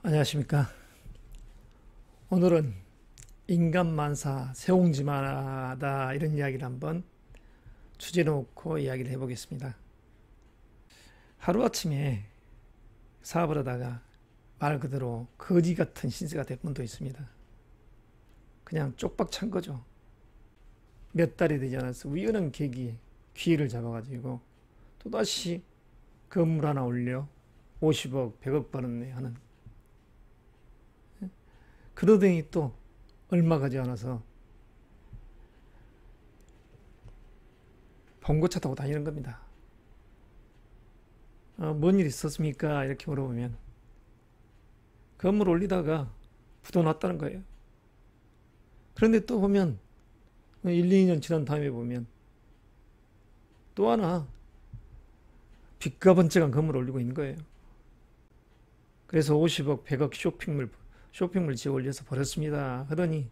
안녕하십니까. 오늘은 인간만사 세옹지마다 이런 이야기를 한번 주제 놓고 이야기를 해보겠습니다. 하루아침에 사업을 하다가 말 그대로 거지 같은 신세가 될 분도 있습니다. 그냥 쪽박 찬 거죠. 몇 달이 되지 않아서 우연한 계기에 기회를 잡아가지고 또다시 건물 하나 올려 50억, 100억 벌었네 하는, 그러더니 또 얼마 가지 않아서 봉고차 타고 다니는 겁니다. 뭔 일 있었습니까? 이렇게 물어보면 건물 올리다가 부도 났다는 거예요. 그런데 또 보면 1, 2년 지난 다음에 보면 또 하나 빚과 번쩍한 건물 올리고 있는 거예요. 그래서 50억, 100억 쇼핑몰 지어 올려서 버렸습니다 하더니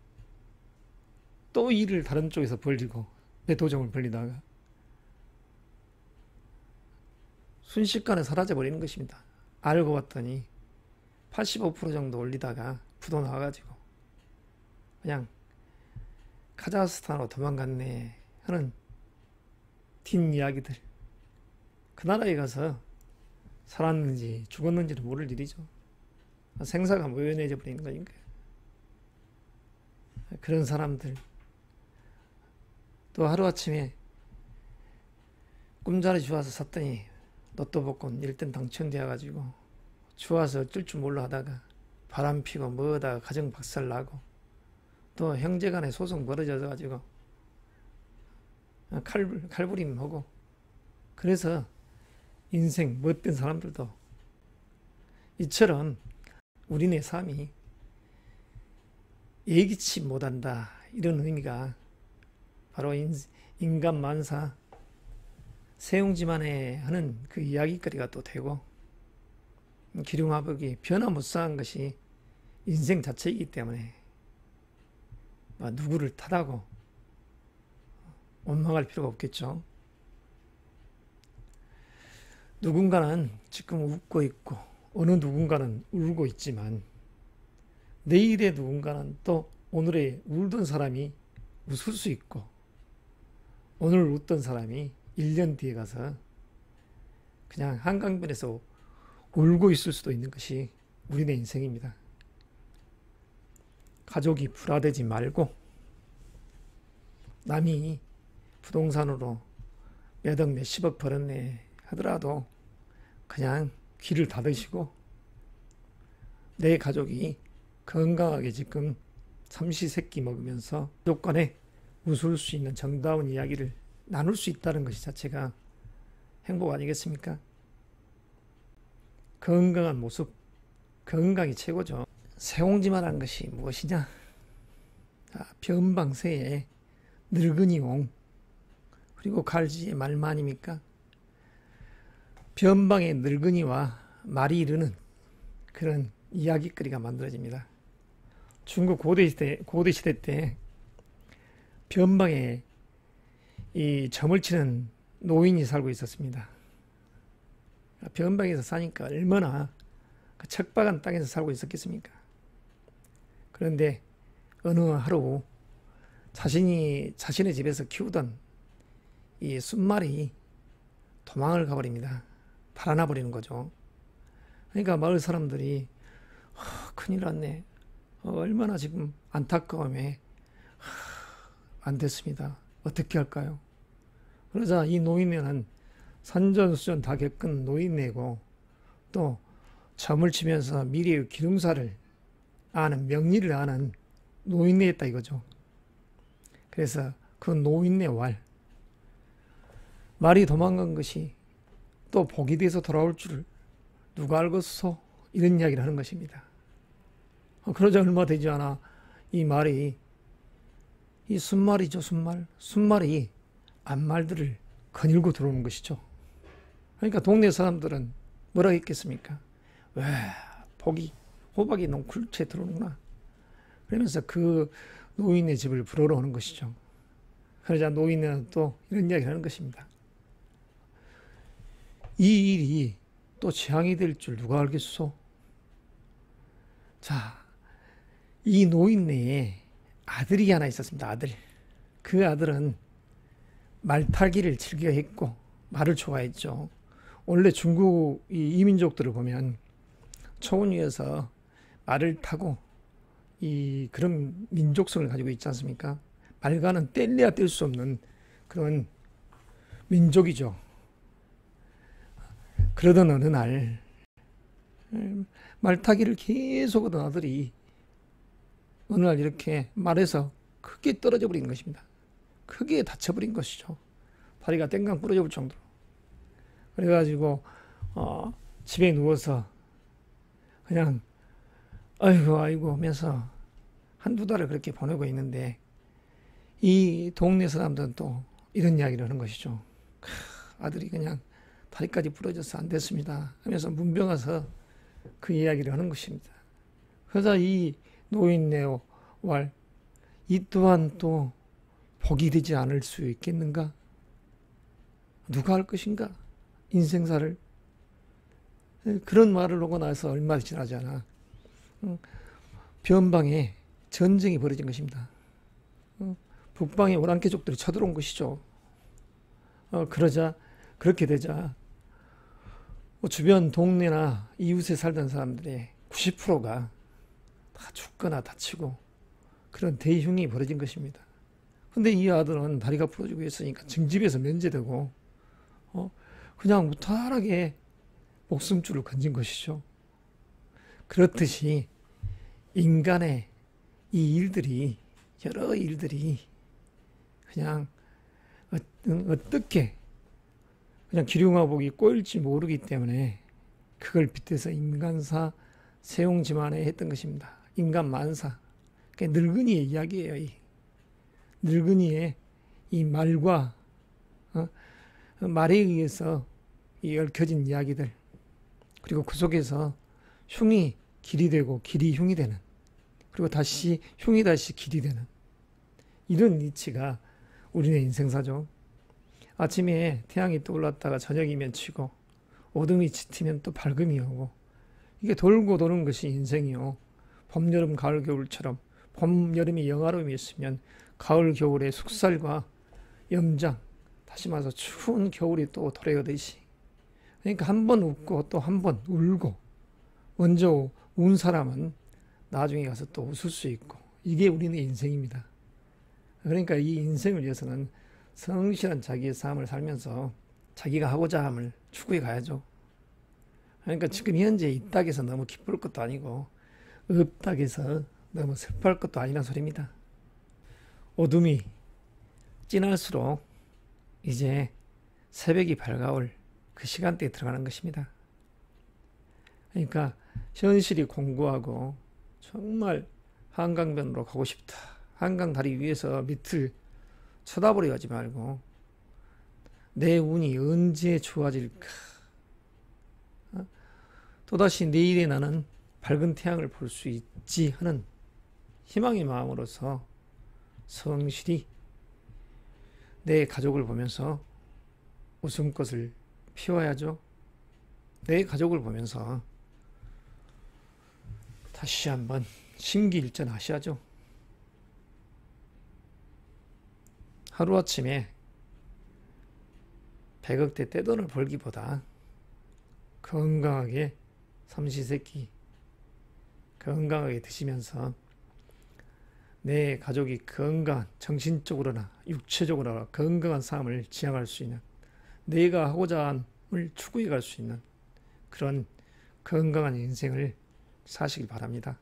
또 일을 다른 쪽에서 벌리고 내 도정을 벌리다가 순식간에 사라져 버리는 것입니다. 알고 봤더니 85% 정도 올리다가 부도 나와가지고 그냥 카자흐스탄으로 도망갔네 하는 뒷이야기들. 그 나라에 가서 살았는지 죽었는지를 모를 일이죠. 생사가 모연해져 버리는 거니까. 그런 사람들 또 하루아침에 꿈자리 주워서 샀더니 로또 복권 1등 당첨되어 가지고 주워서 어쩔 줄 몰라 하다가 바람 피고 뭐하다가 가정 박살 나고 또 형제간에 소송 벌어져 가지고 칼부림하고, 그래서 인생 못된 사람들도 이처럼 우리네 삶이 예기치 못한다 이런 의미가 바로 인간만사 세옹지만에 하는 그 이야기거리가 또 되고, 기륭화복이 변화무쌍한 것이 인생 자체이기 때문에 누구를 탓하고 원망할 필요가 없겠죠. 누군가는 지금 웃고 있고 어느 누군가는 울고 있지만 내일의 누군가는 또 오늘의 울던 사람이 웃을 수 있고 오늘 웃던 사람이 1년 뒤에 가서 그냥 한강변에서 울고 있을 수도 있는 것이 우리네 인생입니다. 가족이 불화되지 말고 남이 부동산으로 몇억 몇십억 벌었네 하더라도 그냥 귀를 닫으시고 내 가족이 건강하게 지금 삼시세끼 먹으면서 가족 간에 웃을 수 있는 정다운 이야기를 나눌 수 있다는 것이 자체가 행복 아니겠습니까? 건강한 모습, 건강이 최고죠. 세옹지마라는 것이 무엇이냐? 변방새에 늙은이 옹, 그리고 갈지의 말마 아닙니까? 변방의 늙은이와 말이 이르는 그런 이야기거리가 만들어집니다. 중국 고대시대 때 변방에 이 점을 치는 노인이 살고 있었습니다. 변방에서 사니까 얼마나 그 척박한 땅에서 살고 있었겠습니까? 그런데 어느 하루 자신의 집에서 키우던 이 순말이 도망을 가버립니다. 달아나 버리는 거죠. 그러니까 마을 사람들이 큰일 났네. 얼마나 지금 안타까움에 안 됐습니다. 어떻게 할까요? 그러자 이 노인네는 산전수전 다 겪은 노인네고 또 점을 치면서 미래의 기lum사를 아는, 명리를 아는 노인네였다 이거죠. 그래서 그 노인네 말이 도망간 것이 또 복이 돼서 돌아올 줄을 누가 알겠소? 이런 이야기를 하는 것입니다. 그러자 얼마 되지 않아 이 말이, 이 순말이죠, 순말이 암말들을 거닐고 들어오는 것이죠. 그러니까 동네 사람들은 뭐라 했겠습니까? 왜 호박이 너무 굴채 들어오는구나 그러면서 그 노인의 집을 부러러 오는 것이죠. 그러자 노인은 또 이런 이야기를 하는 것입니다. 이 일이 또 재앙이 될 줄 누가 알겠소? 자, 이 노인네에 아들이 하나 있었습니다. 아들. 그 아들은 말타기를 즐겨 했고 말을 좋아했죠. 원래 중국 이 이민족들을 보면 초원 위에서 말을 타고 이 그런 민족성을 가지고 있지 않습니까? 말과는 뗄래야 뗄 수 없는 그런 민족이죠. 그러던 어느 날 말타기를 계속 하던 아들이 어느 날 이렇게 말에서 크게 떨어져 버린 것입니다. 크게 다쳐버린 것이죠. 다리가 땡강 부러져 볼 정도로. 그래가지고 집에 누워서 그냥 아이고 아이고 하면서 한두 달을 그렇게 보내고 있는데 이 동네 사람들은 또 이런 이야기를 하는 것이죠. 아들이 그냥 다리까지 부러져서 안 됐습니다 하면서 문병 와서 그 이야기를 하는 것입니다. 그래서 이 노인네오 왈, 이 또한 또 복이 되지 않을 수 있겠는가? 누가 할 것인가? 인생사를. 그런 말을 하고 나서 얼마 지나지 않아 변방에 전쟁이 벌어진 것입니다. 북방의 오랑캐족들이 쳐들어온 것이죠. 그렇게 되자 주변 동네나 이웃에 살던 사람들의 90%가 다 죽거나 다치고 그런 대흉이 벌어진 것입니다. 근데 이 아들은 다리가 부러지고 있으니까 징집에서 면제되고 그냥 무탈하게 목숨줄을 건진 것이죠. 그렇듯이 인간의 이 일들이 여러 일들이 그냥 어떻게 그냥 기륭화복이 꼬일지 모르기 때문에 그걸 빗대서 인간사 세용지만에 했던 것입니다. 인간 만사. 그러니까 늙은이의 이야기예요. 이 늙은이의 이 말과 말에 의해서 이 얽혀진 이야기들, 그리고 그 속에서 흉이 길이 되고 길이 흉이 되는, 그리고 다시 흉이 다시 길이 되는 이런 이치가 우리의 인생사죠. 아침에 태양이 떠올랐다가 저녁이면 치고 어둠이 짙으면 또 밝음이 오고 이게 돌고 도는 것이 인생이요. 봄, 여름, 가을, 겨울처럼 봄, 여름이 영화로움이 있으면 가을, 겨울에 숙살과 염장, 다시 말해서 추운 겨울이 또 도래하듯이, 그러니까 한 번 웃고 또 한 번 울고, 먼저 운 사람은 나중에 가서 또 웃을 수 있고, 이게 우리의 인생입니다. 그러니까 이 인생을 위해서는 성실한 자기의 삶을 살면서 자기가 하고자 함을 추구해 가야죠. 그러니까 지금 현재 있다고 해서 너무 기쁠 것도 아니고 없다고 해서 너무 슬퍼할 것도 아니란 소리입니다. 어둠이 진할수록 이제 새벽이 밝아올 그 시간대에 들어가는 것입니다. 그러니까 현실이 공고하고 정말 한강변으로 가고 싶다. 한강 다리 위에서 밑을 쳐다보려 하지 말고 내 운이 언제 좋아질까? 또다시 내일에 나는 밝은 태양을 볼 수 있지 하는 희망의 마음으로서 성실히 내 가족을 보면서 웃음꽃을 피워야죠. 내 가족을 보면서 다시 한번 심기일전하셔야죠. 하루아침에 100억대 떼돈을 벌기보다 건강하게 삼시세끼 건강하게 드시면서 내 가족이 건강한, 정신적으로나 육체적으로나 건강한 삶을 지향할 수 있는, 내가 하고자 함을 추구해 갈 수 있는 그런 건강한 인생을 사시길 바랍니다.